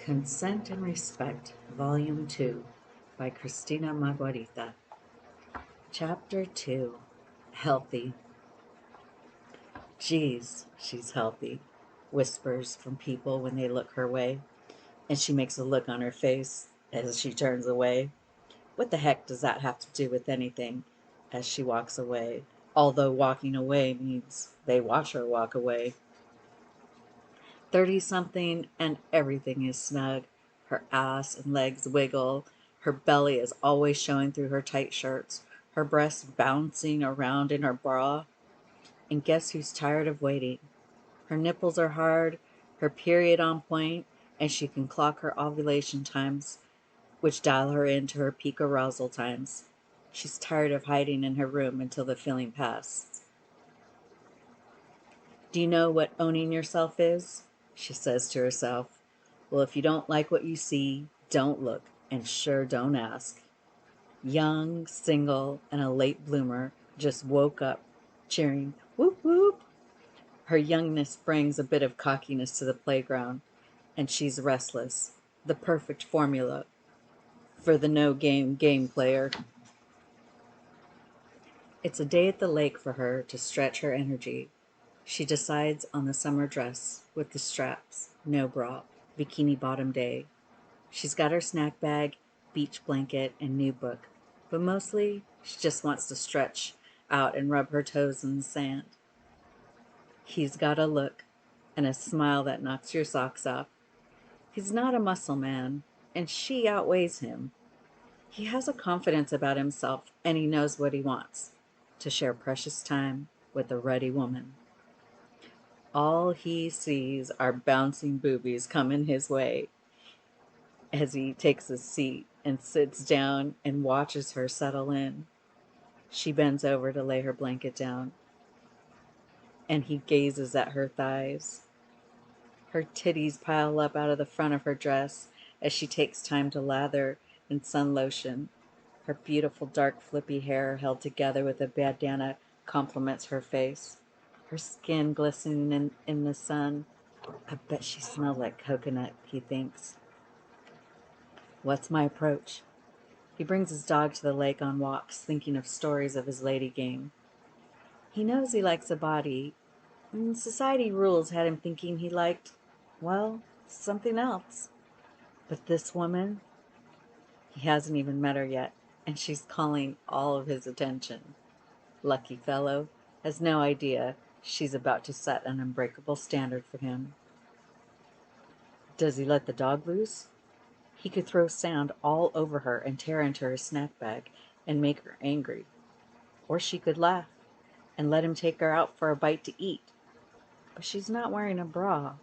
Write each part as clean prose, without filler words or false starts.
Consent and Respect, Volume 2 by Cristina Marguerita. Chapter 2, Healthy. Geez, she's healthy, whispers from people when they look her way, and she makes a look on her face as she turns away. What the heck does that have to do with anything? As she walks away, although walking away means they watch her walk away. 30-something and everything is snug. Her ass and legs wiggle. Her belly is always showing through her tight shirts. Her breasts bouncing around in her bra. And guess who's tired of waiting? Her nipples are hard, her period on point, and she can clock her ovulation times, which dial her into her peak arousal times. She's tired of hiding in her room until the feeling passes. Do you know what owning yourself is? She says to herself. Well, if you don't like what you see, don't look, and sure don't ask. Young, single, and a late bloomer, just woke up, cheering, whoop whoop. Her youngness brings a bit of cockiness to the playground, and she's restless, the perfect formula for the no-game player. It's a day at the lake for her to stretch her energy. She decides on the summer dress with the straps, no bra, bikini bottom day. She's got her snack bag, beach blanket, and new book, but mostly she just wants to stretch out and rub her toes in the sand. He's got a look and a smile that knocks your socks off. He's not a muscle man, and she outweighs him. He has a confidence about himself, and he knows what he wants, to share precious time with a ruddy woman. All he sees are bouncing boobies coming his way as he takes a seat and sits down and watches her settle in. She bends over to lay her blanket down, and he gazes at her thighs. Her titties pile up out of the front of her dress as she takes time to lather in sun lotion. Her beautiful dark flippy hair held together with a bandana complements her face. Her skin glistening in the sun. I bet she smells like coconut, he thinks. What's my approach? He brings his dog to the lake on walks, thinking of stories of his lady gang. He knows he likes a body, and society rules had him thinking he liked, well, something else. But this woman, he hasn't even met her yet, and she's calling all of his attention. Lucky fellow, has no idea she's about to set an unbreakable standard for him. Does he let the dog loose? He could throw sand all over her and tear into her snack bag and make her angry. Or she could laugh and let him take her out for a bite to eat. But she's not wearing a bra,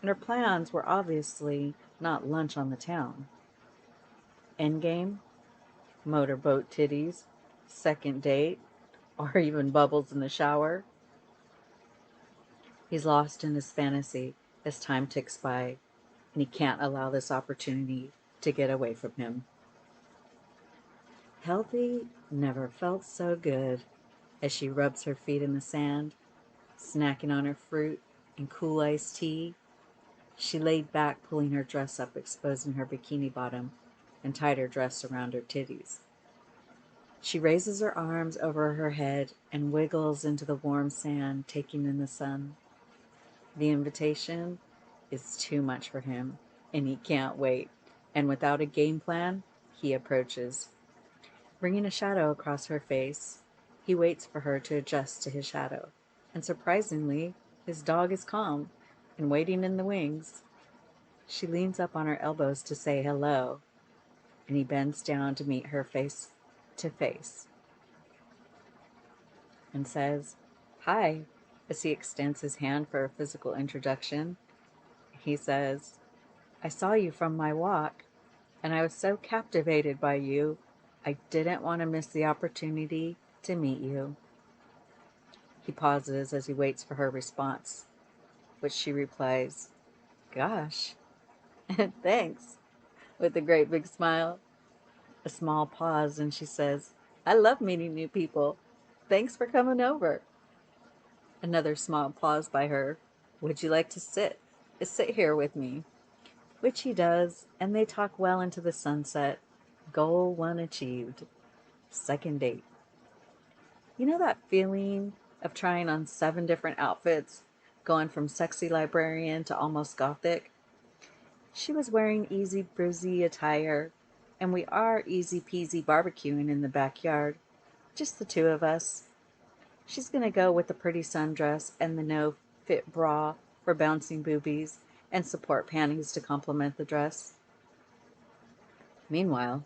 and her plans were obviously not lunch on the town. Endgame? Motorboat titties? Second date? Or even bubbles in the shower? He's lost in his fantasy as time ticks by, and he can't allow this opportunity to get away from him. Healthy never felt so good as she rubs her feet in the sand, snacking on her fruit and cool iced tea. She laid back, pulling her dress up, exposing her bikini bottom, and tied her dress around her titties. She raises her arms over her head and wiggles into the warm sand, taking in the sun. The invitation is too much for him, and he can't wait. And without a game plan, he approaches. Bringing a shadow across her face, he waits for her to adjust to his shadow. And surprisingly, his dog is calm and waiting in the wings. She leans up on her elbows to say hello, and he bends down to meet her face to face and says, "Hi," as he extends his hand for a physical introduction. He says, "I saw you from my walk, and I was so captivated by you, I didn't want to miss the opportunity to meet you." He pauses as he waits for her response, which she replies, "Gosh, thanks," with a great big smile. A small pause, and she says, "I love meeting new people. Thanks for coming over." Another small pause by her. "Would you like to sit here with me?" which he does, and they talk well into the sunset. Goal 1 achieved. Second date. You know that feeling of trying on 7 different outfits, going from sexy librarian to almost gothic? She was wearing easy breezy attire, and we are easy peasy barbecuing in the backyard, just the two of us. She's gonna go with the pretty sundress and the no-fit bra for bouncing boobies and support panties to complement the dress. Meanwhile,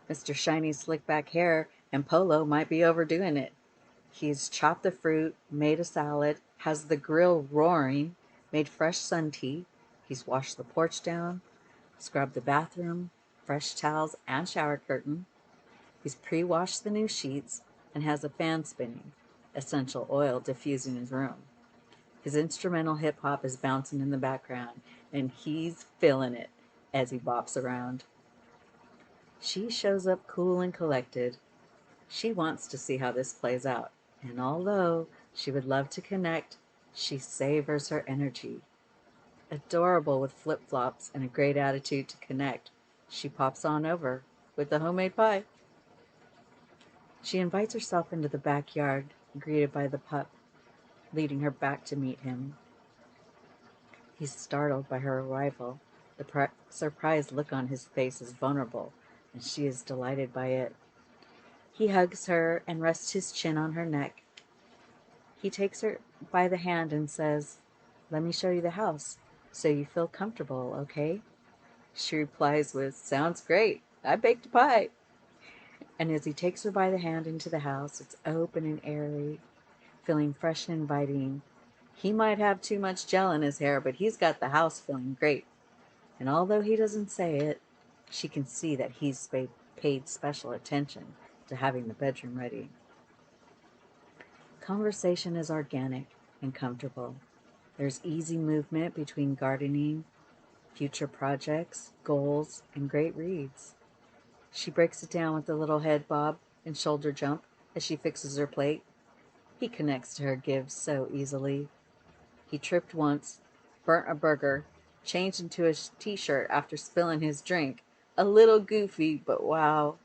Mr. Shiny slick back hair and polo might be overdoing it. He's chopped the fruit, made a salad, has the grill roaring, made fresh sun tea. He's washed the porch down, scrubbed the bathroom, fresh towels and shower curtain. He's pre-washed the new sheets and has a fan spinning, essential oil diffusing his room. His instrumental hip-hop is bouncing in the background, and he's feeling it as he bops around. She shows up cool and collected. She wants to see how this plays out, and although she would love to connect, she savors her energy. Adorable with flip-flops and a great attitude to connect, she pops on over with the homemade pie. She invites herself into the backyard, greeted by the pup, leading her back to meet him. He's startled by her arrival. The surprised look on his face is vulnerable, and she is delighted by it. He hugs her and rests his chin on her neck. He takes her by the hand and says, "Let me show you the house, so you feel comfortable, okay?" She replies with, "Sounds great. I baked a pie." And as he takes her by the hand into the house, it's open and airy, feeling fresh and inviting. He might have too much gel in his hair, but he's got the house feeling great. And although he doesn't say it, she can see that he's paid special attention to having the bedroom ready. Conversation is organic and comfortable. There's easy movement between gardening, future projects, goals, and great reads. She breaks it down with a little head bob and shoulder jump as she fixes her plate. He connects to her gives so easily. He tripped once, burnt a burger, changed into a t-shirt after spilling his drink. A little goofy, but wow,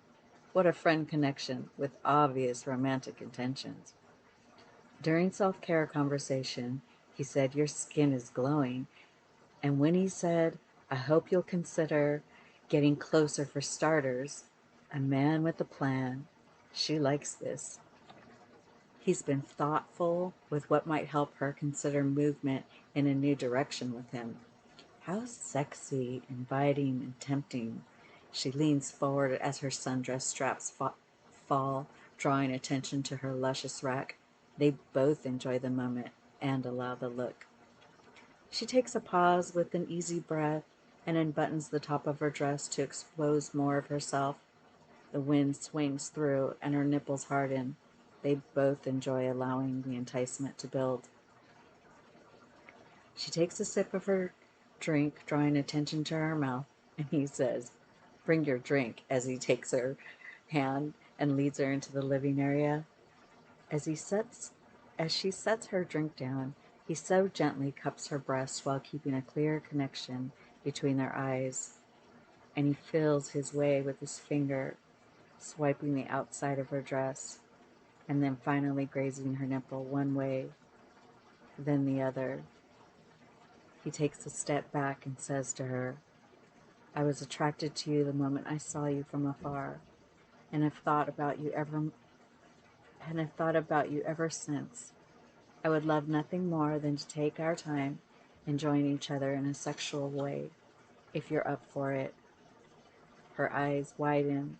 what a friend connection with obvious romantic intentions. During self-care conversation, he said, "Your skin is glowing." And when he said, "I hope you'll consider getting closer for starters," a man with a plan, she likes this. He's been thoughtful with what might help her consider movement in a new direction with him. How sexy, inviting, and tempting. She leans forward as her sundress straps fall, drawing attention to her luscious rack. They both enjoy the moment and allow the look. She takes a pause with an easy breath and unbuttons the top of her dress to expose more of herself. The wind swings through and her nipples harden. They both enjoy allowing the enticement to build. She takes a sip of her drink, drawing attention to her mouth, and he says, "Bring your drink," as he takes her hand and leads her into the living area. As she sets her drink down, he so gently cups her breast while keeping a clear connection between their eyes, and he feels his way with his finger, swiping the outside of her dress, and then finally grazing her nipple one way, then the other. He takes a step back and says to her, "I was attracted to you the moment I saw you from afar, and have thought about you ever since. I would love nothing more than to take our time enjoying each other in a sexual way, if you're up for it." Her eyes widen,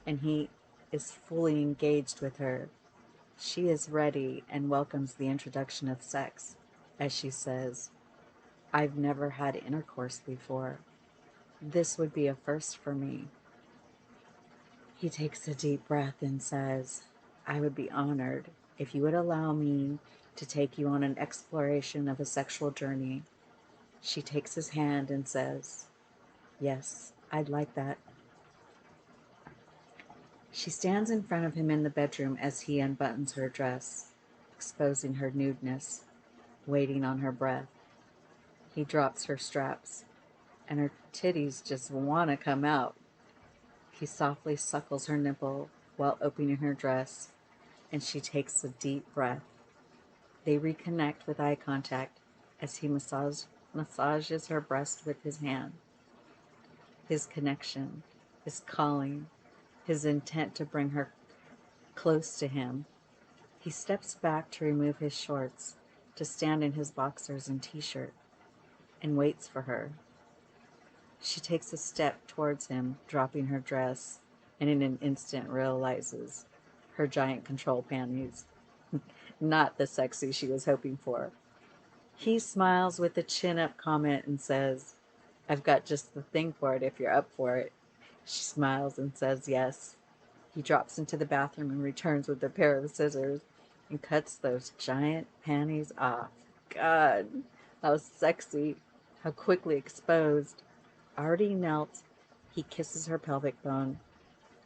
and he is fully engaged with her. She is ready and welcomes the introduction of sex, as she says, "I've never had intercourse before. This would be a first for me." He takes a deep breath and says, "I would be honored if you would allow me to take you on an exploration of a sexual journey." She takes his hand and says, "Yes, I'd like that." She stands in front of him in the bedroom as he unbuttons her dress, exposing her nudeness, waiting on her breath. He drops her straps. and her titties just want to come out. He softly suckles her nipple while opening her dress, and she takes a deep breath. They reconnect with eye contact as he massages her breast with his hand. His connection, his calling, his intent to bring her close to him. He steps back to remove his shorts, to stand in his boxers and t-shirt, and waits for her. She takes a step towards him, dropping her dress, and in an instant realizes her giant control panties. Not the sexy she was hoping for. He smiles with a chin-up comment and says, "I've got just the thing for it if you're up for it." She smiles and says yes. He drops into the bathroom and returns with a pair of scissors and cuts those giant panties off. God, how sexy, how quickly exposed. Already knelt, he kisses her pelvic bone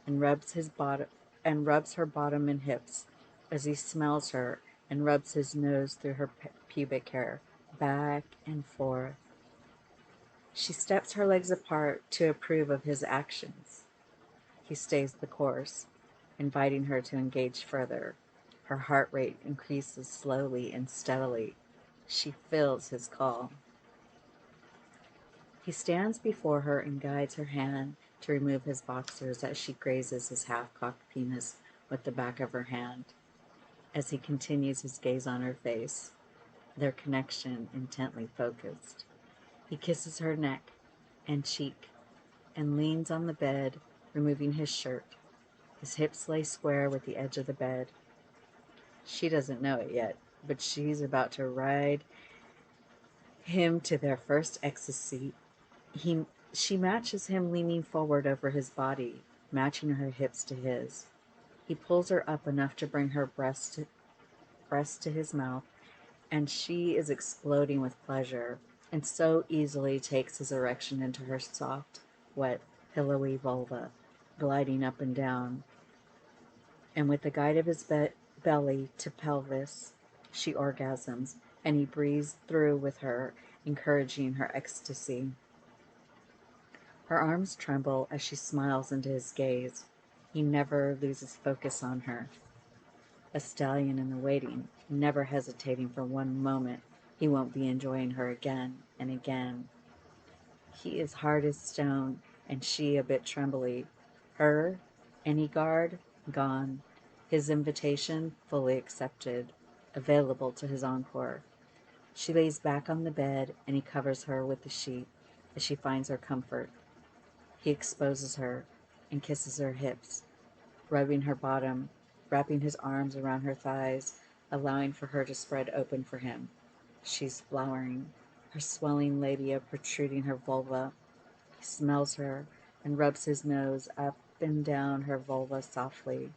and rubs her bottom and hips as he smells her and rubs his nose through her pubic hair, back and forth. She steps her legs apart to approve of his actions. He stays the course, inviting her to engage further. Her heart rate increases slowly and steadily. She feels his call. He stands before her and guides her hand to remove his boxers as she grazes his half-cocked penis with the back of her hand. As he continues his gaze on her face, their connection intently focused. He kisses her neck and cheek and leans on the bed, removing his shirt. His hips lay square with the edge of the bed. She doesn't know it yet, but she's about to ride him to their first ecstasy. She matches him leaning forward over his body, matching her hips to his. He pulls her up enough to bring her breast to his mouth, and she is exploding with pleasure, and so easily takes his erection into her soft, wet, pillowy vulva, gliding up and down. And with the guide of his belly to pelvis, she orgasms, and he breathes through with her, encouraging her ecstasy. Her arms tremble as she smiles into his gaze. He never loses focus on her. A stallion in the waiting, never hesitating for one moment he won't be enjoying her again and again. He is hard as stone, and she a bit trembly. Her, any guard, gone. His invitation fully accepted, available to his encore. She lays back on the bed, and he covers her with the sheet as she finds her comfort. He exposes her and kisses her hips, rubbing her bottom, wrapping his arms around her thighs, allowing for her to spread open for him. She's flowering, her swelling labia protruding her vulva. He smells her and rubs his nose up and down her vulva softly,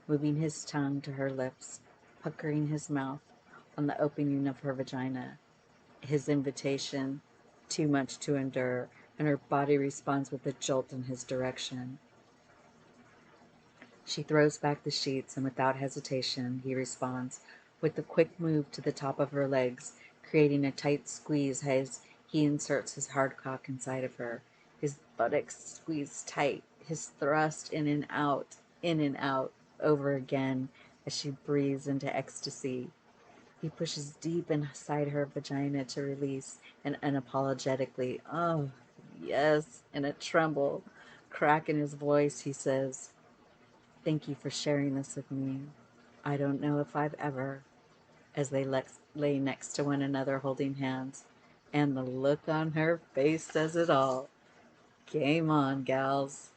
moving his tongue to her lips, puckering his mouth on the opening of her vagina. His invitation, too much to endure, and her body responds with a jolt in his direction. She throws back the sheets, and without hesitation, he responds with a quick move to the top of her legs, creating a tight squeeze as he inserts his hard cock inside of her. His buttocks squeezed tight, his thrust in and out, over again as she breathes into ecstasy. He pushes deep inside her vagina to release, and unapologetically, "Oh, yes," in a tremble, crack in his voice, he says, "Thank you for sharing this with me. I don't know if I've ever," as they lay next to one another holding hands. And the look on her face says it all. Game on, gals.